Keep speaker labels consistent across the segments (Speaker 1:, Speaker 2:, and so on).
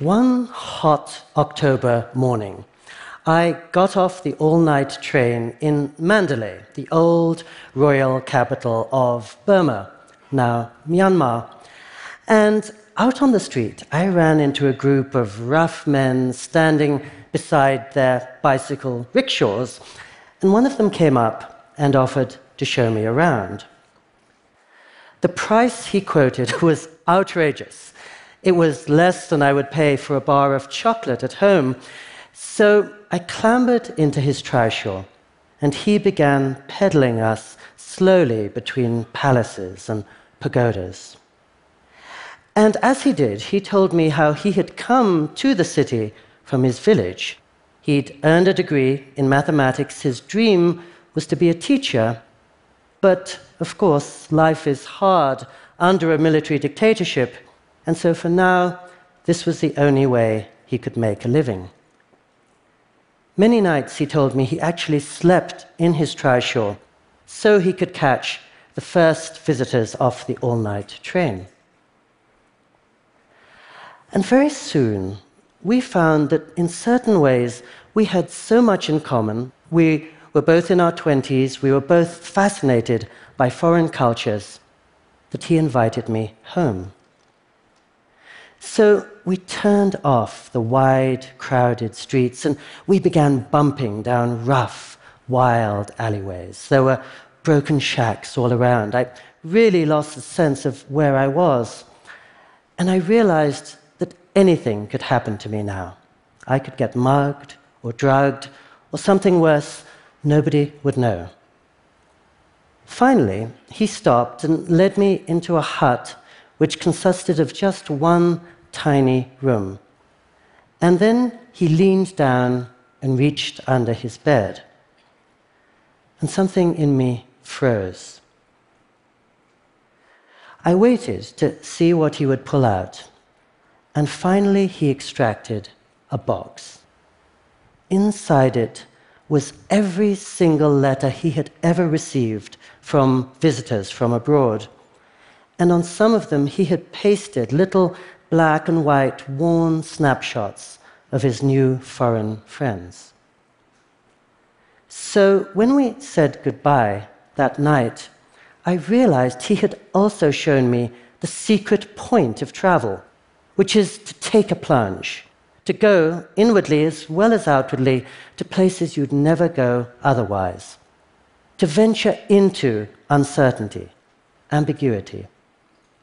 Speaker 1: One hot October morning, I got off the all-night train in Mandalay, the old royal capital of Burma, now Myanmar. And out on the street, I ran into a group of rough men standing beside their bicycle rickshaws, and one of them came up and offered to show me around. The price he quoted was outrageous. It was less than I would pay for a bar of chocolate at home. So I clambered into his trishaw, and he began pedaling us slowly between palaces and pagodas. And as he did, he told me how he had come to the city from his village. He'd earned a degree in mathematics. His dream was to be a teacher. But, of course, life is hard under a military dictatorship, and so for now, this was the only way he could make a living. Many nights, he told me, he actually slept in his trishaw so he could catch the first visitors off the all-night train. And very soon, we found that in certain ways, we had so much in common. We were both in our 20s, we were both fascinated by foreign cultures, that he invited me home. So we turned off the wide, crowded streets, and we began bumping down rough, wild alleyways. There were broken shacks all around. I really lost the sense of where I was. And I realized that anything could happen to me now. I could get mugged or drugged, or something worse, nobody would know. Finally, he stopped and led me into a hut which consisted of just one tiny room. And then he leaned down and reached under his bed. And something in me froze. I waited to see what he would pull out. And finally, he extracted a box. Inside it was every single letter he had ever received from visitors from abroad. And on some of them, he had pasted little black and white worn snapshots of his new foreign friends. So when we said goodbye that night, I realized he had also shown me the secret point of travel, which is to take a plunge, to go inwardly as well as outwardly to places you'd never go otherwise, to venture into uncertainty, ambiguity,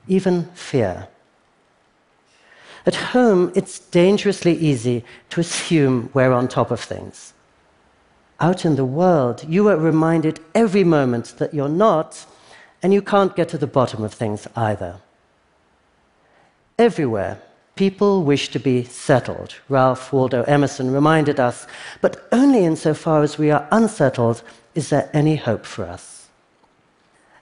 Speaker 1: even fear. At home, it's dangerously easy to assume we're on top of things. Out in the world, you are reminded every moment that you're not, and you can't get to the bottom of things either. Everywhere, people wish to be settled, Ralph Waldo Emerson reminded us, but only insofar as we are unsettled is there any hope for us.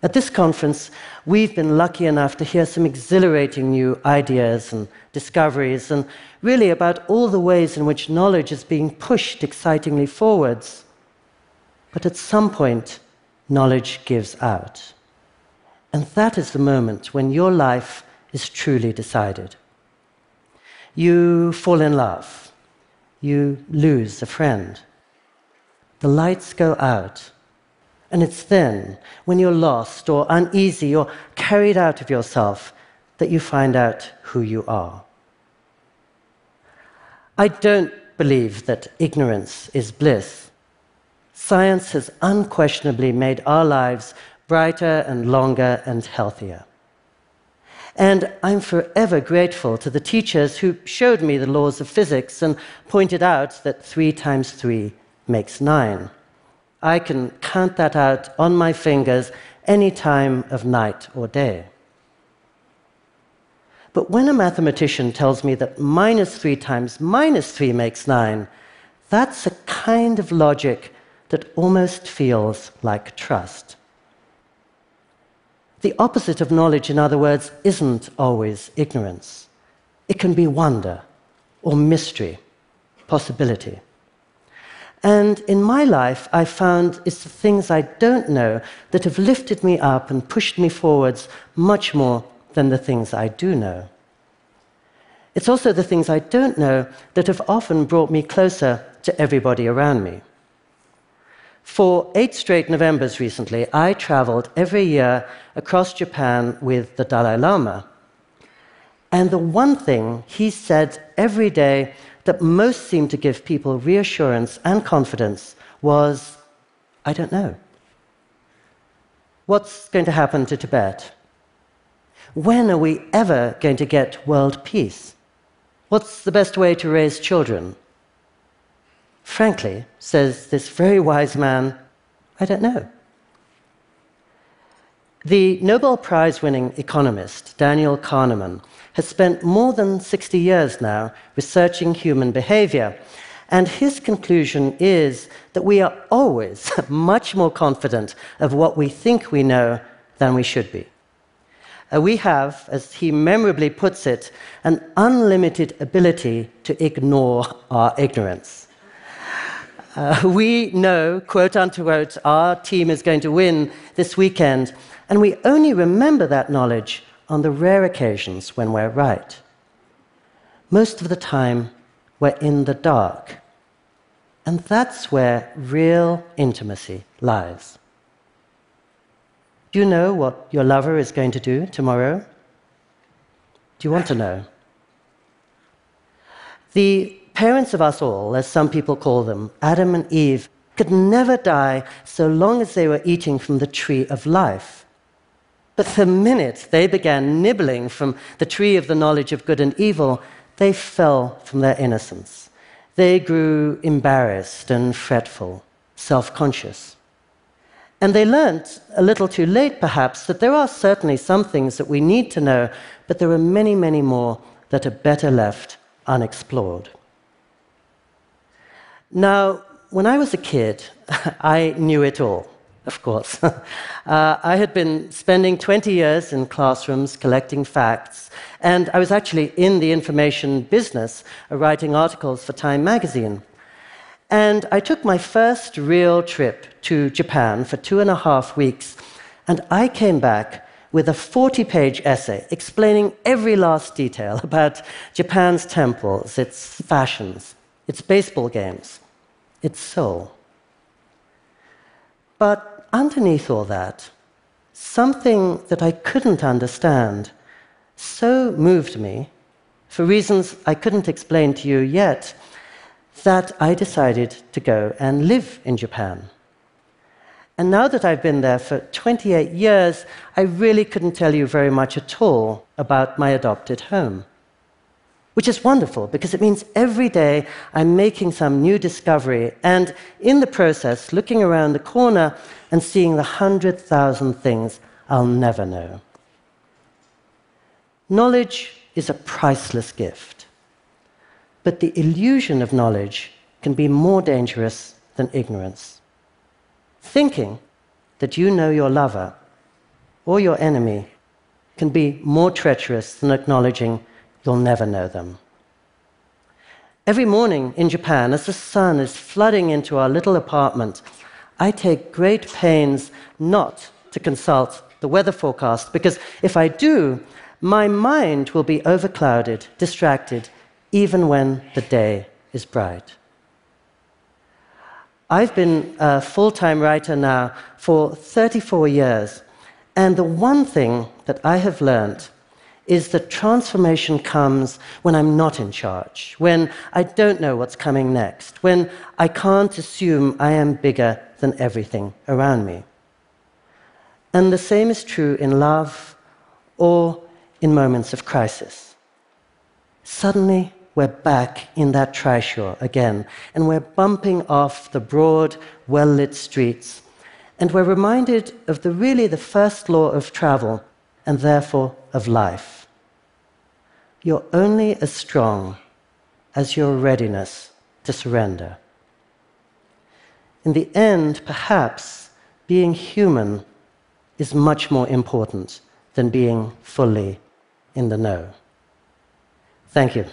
Speaker 1: At this conference, we've been lucky enough to hear some exhilarating new ideas and discoveries, and really about all the ways in which knowledge is being pushed excitingly forwards. But at some point, knowledge gives out. And that is the moment when your life is truly decided. You fall in love. You lose a friend. The lights go out. And it's then, when you're lost or uneasy or carried out of yourself, that you find out who you are. I don't believe that ignorance is bliss. Science has unquestionably made our lives brighter and longer and healthier. And I'm forever grateful to the teachers who showed me the laws of physics and pointed out that 3 times 3 makes 9. I can count that out on my fingers any time of night or day. But when a mathematician tells me that -3 times -3 makes 9, that's a kind of logic that almost feels like trust. The opposite of knowledge, in other words, isn't always ignorance. It can be wonder or mystery, possibility. And in my life, I found it's the things I don't know that have lifted me up and pushed me forwards much more than the things I do know. It's also the things I don't know that have often brought me closer to everybody around me. For 8 straight Novembers recently, I traveled every year across Japan with the Dalai Lama. And the one thing he said every day that most seemed to give people reassurance and confidence was, I don't know. What's going to happen to Tibet? When are we ever going to get world peace? What's the best way to raise children? Frankly, says this very wise man, I don't know. The Nobel Prize-winning economist Daniel Kahneman has spent more than 60 years now researching human behavior, and his conclusion is that we are always much more confident of what we think we know than we should be. We have, as he memorably puts it, an unlimited ability to ignore our ignorance. We know, quote unquote, our team is going to win this weekend, and we only remember that knowledge on the rare occasions when we're right. Most of the time, we're in the dark. And that's where real intimacy lies. Do you know what your lover is going to do tomorrow? Do you want to know? The parents of us all, as some people call them, Adam and Eve, could never die so long as they were eating from the tree of life. But the minute they began nibbling from the tree of the knowledge of good and evil, they fell from their innocence. They grew embarrassed and fretful, self-conscious. And they learnt, a little too late perhaps, that there are certainly some things that we need to know, but there are many, many more that are better left unexplored. Now, when I was a kid, I knew it all. Of course. I had been spending 20 years in classrooms collecting facts, and I was actually in the information business, writing articles for Time magazine. And I took my first real trip to Japan for 2.5 weeks, and I came back with a 40-page essay explaining every last detail about Japan's temples, its fashions, its baseball games, its soul. But underneath all that, something that I couldn't understand so moved me, for reasons I couldn't explain to you yet, that I decided to go and live in Japan. And now that I've been there for 28 years, I really couldn't tell you very much at all about my adopted home. Which is wonderful, because it means every day I'm making some new discovery, and in the process, looking around the corner and seeing the 100,000 things I'll never know. Knowledge is a priceless gift, but the illusion of knowledge can be more dangerous than ignorance. Thinking that you know your lover or your enemy can be more treacherous than acknowledging you'll never know them. Every morning in Japan, as the sun is flooding into our little apartment, I take great pains not to consult the weather forecast, because if I do, my mind will be overclouded, distracted, even when the day is bright. I've been a full-time writer now for 34 years, and the one thing that I have learned is that transformation comes when I'm not in charge, when I don't know what's coming next, when I can't assume I am bigger than everything around me. And the same is true in love or in moments of crisis. Suddenly, we're back in that trishaw again, and we're bumping off the broad, well-lit streets, and we're reminded of the first law of travel, and therefore of life. You're only as strong as your readiness to surrender. In the end, perhaps, being human is much more important than being fully in the know. Thank you.